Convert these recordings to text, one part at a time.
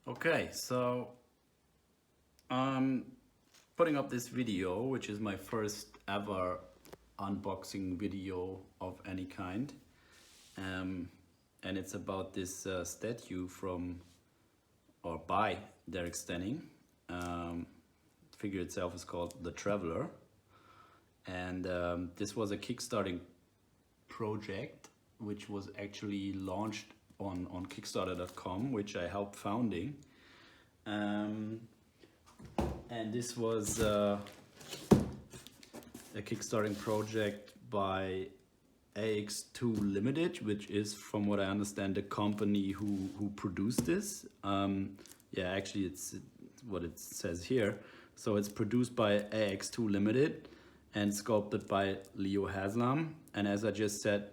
Okay, so I'm putting up this video, which is my first ever unboxing video of any kind. And it's about this statue from or by Derek Stenning. Figure itself is called The Traveler. And this was a Kickstarting project, which was actually launched on Kickstarter.com, which I helped founding. And this was a Kickstarting project by AX2 Limited, which is, from what I understand, the company who produced this. Yeah, actually it's what it says here. So it's produced by AX2 Limited and sculpted by Leo Haslam. And as I just said,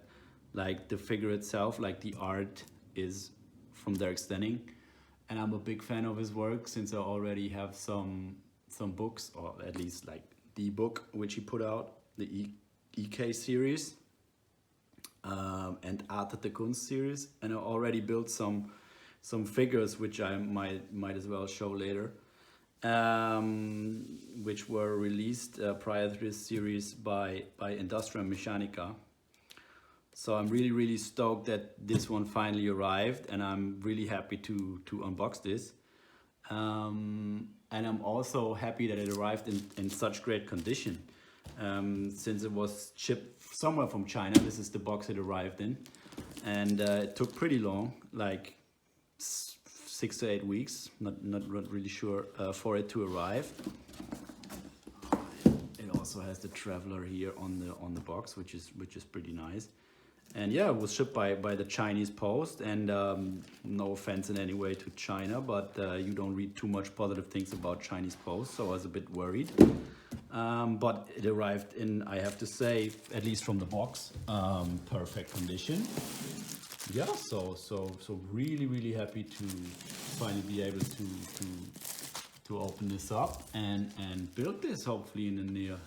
like the figure itself, like the art is from Derek Stenning. And I'm a big fan of his work since I already have some books, or at least like the book which he put out, the EK series and Art der Kunst series. And I already built some figures which I might as well show later, which were released prior to this series by Industria Mechanica. So I'm really stoked that this one finally arrived, and I'm really happy to unbox this. And I'm also happy that it arrived in such great condition. Since it was shipped somewhere from China, this is the box it arrived in. And it took pretty long, like 6 to 8 weeks, not really sure, for it to arrive. It also has the Traveler here on the box, which is pretty nice. And yeah, it was shipped by the Chinese post, and no offense in any way to China, but you don't read too much positive things about Chinese post, so I was a bit worried. But it arrived in, I have to say, at least from the box, perfect condition. Yeah, so really happy to finally be able to open this up and build this hopefully in the near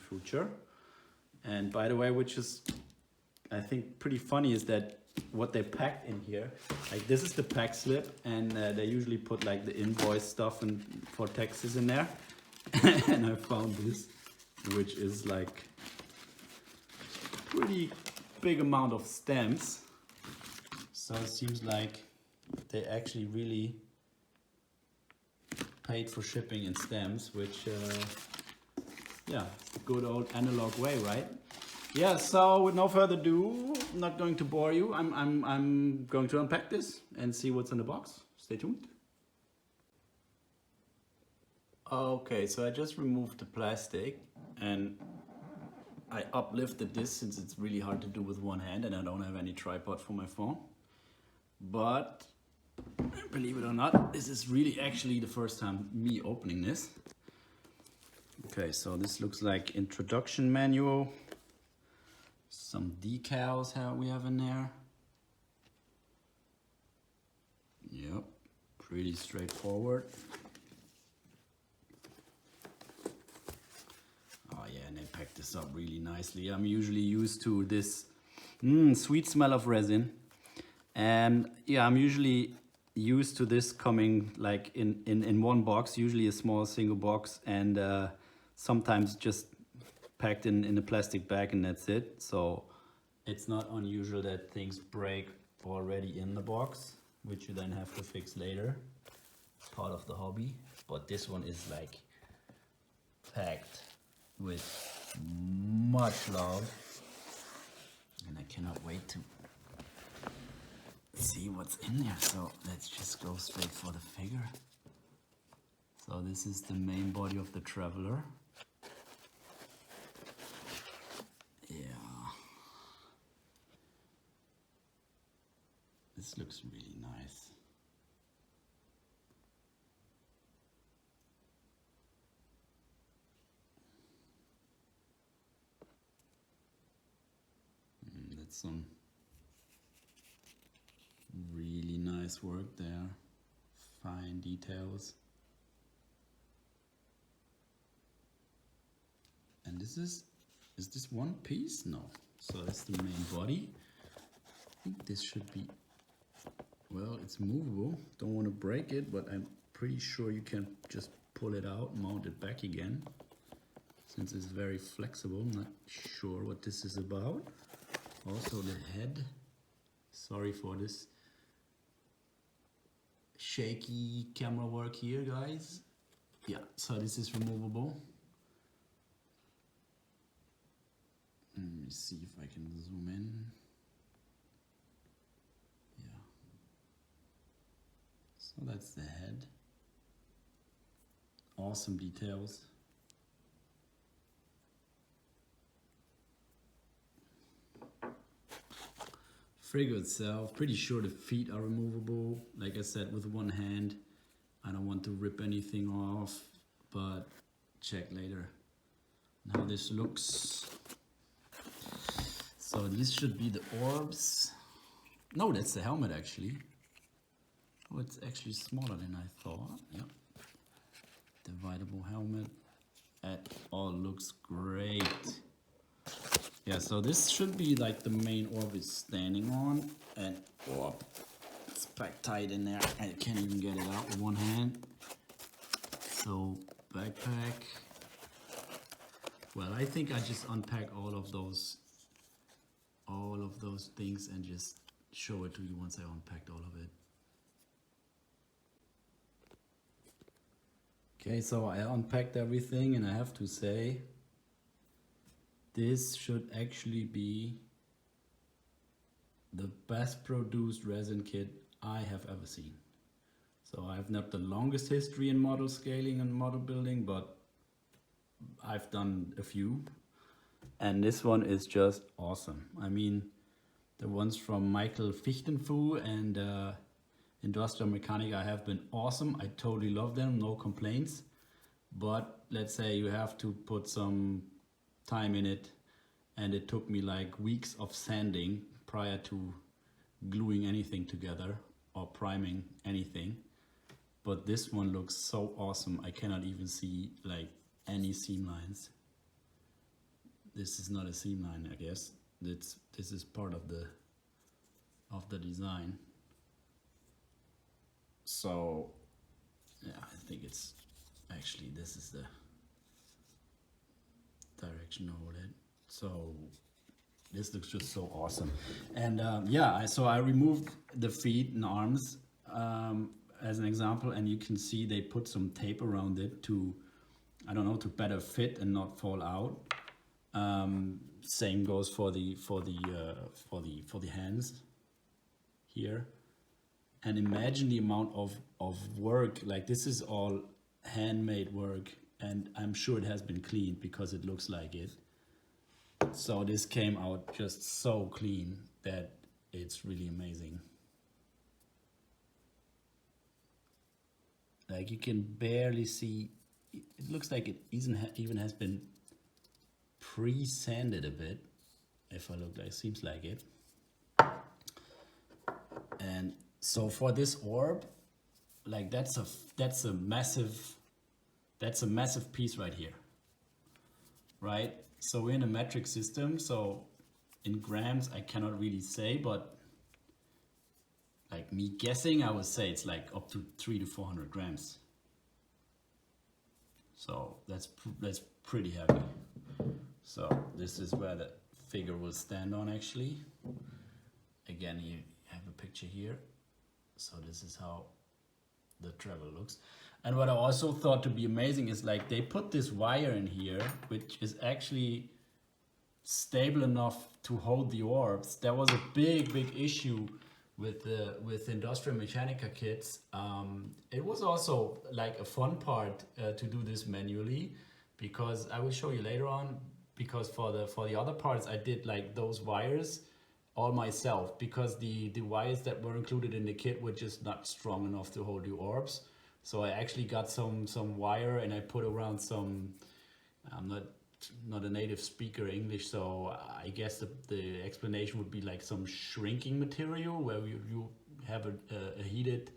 future. And by the way, which is I think pretty funny, is that what they packed in here, like this is the pack slip, and they usually put like the invoice stuff and for taxes in there. And I found this, which is like pretty big amount of stamps. So it seems like they actually really paid for shipping and stamps, which yeah, good old analog way, right? Yeah, so with no further ado, I'm not going to bore you. I'm going to unpack this and see what's in the box. Stay tuned. Okay, so I just removed the plastic and I uplifted this since it's really hard to do with one hand and I don't have any tripod for my phone. But believe it or not, this is really actually the first time me opening this. Okay, so this looks like introduction manual. Some decals we have in there. Yep, pretty straightforward. Oh yeah, and they packed this up really nicely. I'm usually used to this sweet smell of resin. And yeah, I'm usually used to this coming like in one box, usually a small single box, and sometimes just packed in a plastic bag, and that's it. So it's not unusual that things break already in the box, which you then have to fix later. It's part of the hobby. But this one is like packed with much love, and I cannot wait to see what's in there. So let's just go straight for the figure. So this is the main body of the Traveler. This looks really nice. That's some really nice work there. Fine details. And this is this one piece? No. So that's the main body. I think this should be well, it's movable. Don't want to break it, but I'm pretty sure you can just pull it out, mount it back again. Since it's very flexible, I'm not sure what this is about. Also the head. Sorry for this shaky camera work here, guys. Yeah, so this is removable. Let me see if I can zoom in. Yeah. So that's the head. Awesome details. Frigga itself, pretty sure the feet are removable. Like I said, with one hand. I don't want to rip anything off, but check later how this looks. So these should be the orbs. No, that's the helmet actually. Oh, it's actually smaller than I thought. Yeah. Dividable helmet. That all looks great. Yeah, so this should be like the main orb is standing on, and orb, it's back tight in there. I can't even get it out with one hand. So backpack. Well, I think I just unpack all of those things and just show it to you once I unpacked all of it. Okay, so I unpacked everything, and I have to say, this should actually be the best produced resin kit I have ever seen. So I have not the longest history in model scaling and model building, but I've done a few. And this one is just awesome. I mean, the ones from Michael Fichtenfu and Industrial Mechanica have been awesome. I totally love them, no complaints. But let's say you have to put some time in it, and it took me like weeks of sanding prior to gluing anything together or priming anything. But this one looks so awesome. I cannot even see like any seam lines. This is not a seam line, I guess. This is part of the design. So yeah, I think it's actually, this is the direction to hold it. So this looks just so awesome. And yeah, so I removed the feet and arms as an example, and you can see they put some tape around it to, I don't know, to better fit and not fall out. Same goes for the hands here. And imagine the amount of work, like this is all handmade work, and I'm sure it has been cleaned because it looks like it. So this came out just so clean that it's really amazing. Like you can barely see, it looks like it even has been pre-sanded a bit. If I look, like, seems like it. And so for this orb, like that's a massive piece right here, right? So we're in a metric system, so in grams I cannot really say, but like me guessing, I would say it's like up to 300 to 400 grams. So that's pretty heavy. So this is where the figure will stand on actually. Again, you have a picture here. So this is how the travel looks. And what I also thought to be amazing is like they put this wire in here, which is actually stable enough to hold the orbs. There was a big issue with Industrial Mechanica kits. It was also like a fun part to do this manually, because I will show you later on, because for the other parts I did like those wires all myself, because the wires that were included in the kit were just not strong enough to hold the orbs. So I actually got some wire, and I put around some, I'm not a native speaker English, so I guess the explanation would be like some shrinking material where you have a heated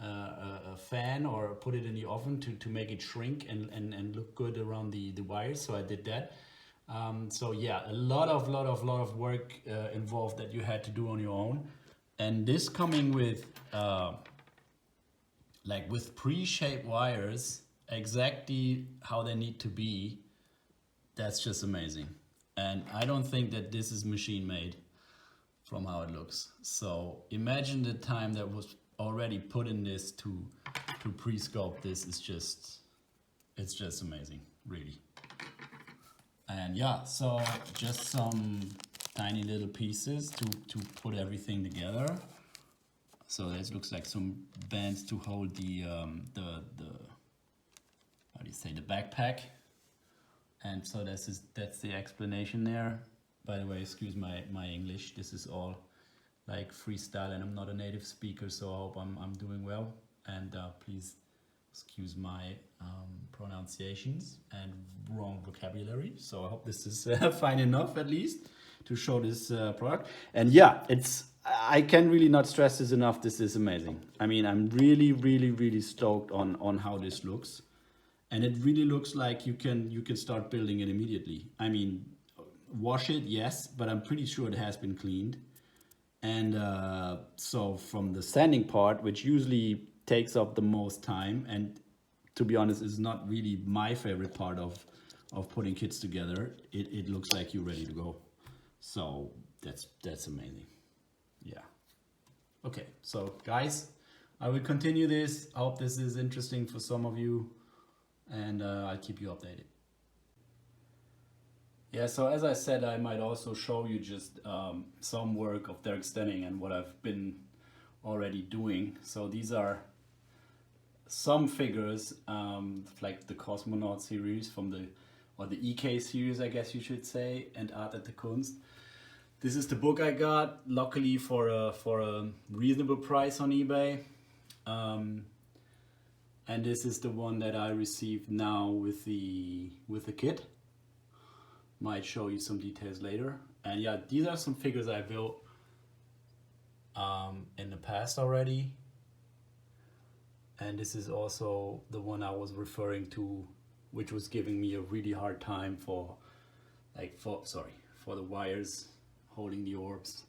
a fan or put it in the oven to make it shrink and look good around the wires. So I did that. So yeah, a lot of work involved that you had to do on your own. And this coming with like with pre-shaped wires, exactly how they need to be, that's just amazing. And I don't think that this is machine made from how it looks. So imagine the time that was already put in this to pre-sculpt this. Is just, it's just amazing, really. And yeah, so just some tiny little pieces to put everything together. So this looks like some bands to hold the how do you say, the backpack. And so that's the explanation there. By the way, excuse my English. This is all like freestyle, and I'm not a native speaker, so I hope I'm doing well. And please excuse my pronunciations and wrong vocabulary. So I hope this is fine enough, at least, to show this product. And yeah, I can really not stress this enough. This is amazing. I mean, I'm really stoked on how this looks. And it really looks like you can start building it immediately. I mean, wash it, yes, but I'm pretty sure it has been cleaned. And so from the sanding part, which usually takes up the most time, and to be honest is not really my favorite part of putting kits together, it looks like you're ready to go. So that's amazing. Yeah. Okay, so guys, I will continue this. I hope this is interesting for some of you, and I'll keep you updated. Yeah, so as I said, I might also show you just some work of Derek Stenning and what I've been already doing. So these are some figures, like the Cosmonaut series from the EK series, I guess you should say, and Art at the Kunst. This is the book I got, luckily for a reasonable price on eBay. And this is the one that I received now with the kit. Might show you some details later. And yeah, these are some figures I built in the past already. And this is also the one I was referring to, which was giving me a really hard time for the wires holding the orbs.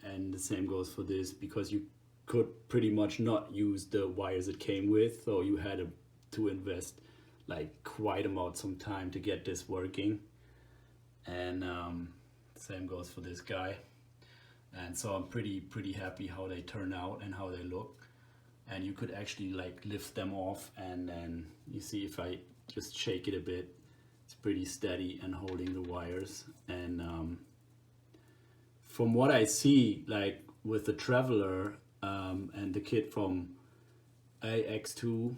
And the same goes for this, because you could pretty much not use the wires it came with, so you had to invest like quite amount some time to get this working. And same goes for this guy. And so I'm pretty happy how they turn out and how they look. And you could actually like lift them off, and then you see if I just shake it a bit, it's pretty steady and holding the wires. And from what I see, like with the Traveler and the kit from AX2,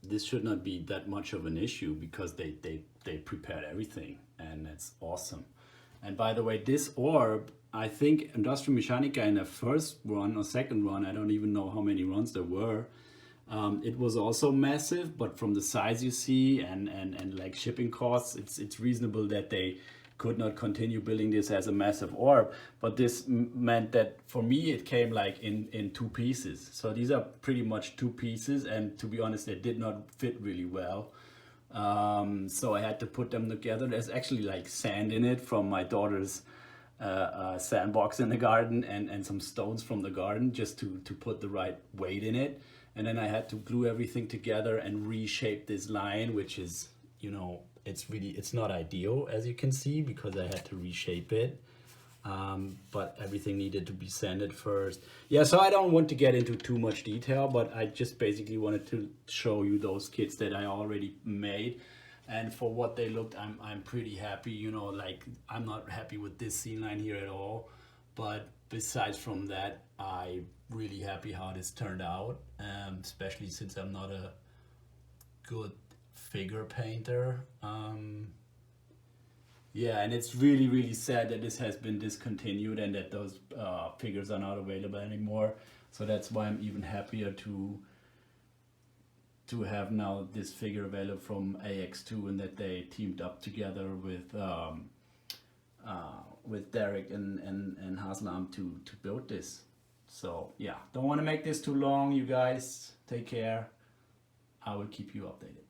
this should not be that much of an issue, because they prepared everything, and that's awesome. And by the way, this orb, I think Industrial Mechanica in the first run or second run, I don't even know how many runs there were, it was also massive, but from the size you see and like shipping costs, it's reasonable that they could not continue building this as a massive orb. But this meant that for me it came like in two pieces. So these are pretty much two pieces, and to be honest, they did not fit really well. So I had to put them together. There's actually like sand in it from my daughter's sandbox in the garden, and some stones from the garden, just to put the right weight in it. And then I had to glue everything together and reshape this line, which is, you know, it's not ideal, as you can see, because I had to reshape it. But everything needed to be sanded first. Yeah, so I don't want to get into too much detail, but I just basically wanted to show you those kits that I already made. And for what they looked, I'm pretty happy. You know, like, I'm not happy with this scene line here at all. But besides from that, I'm really happy how this turned out, especially since I'm not a good figure painter. Yeah, and it's really sad that this has been discontinued and that those figures are not available anymore. So that's why I'm even happier to have now this figure available from AX2, and that they teamed up together with Derek and Haslam to build this. So yeah, don't want to make this too long, you guys. Take care. I will keep you updated.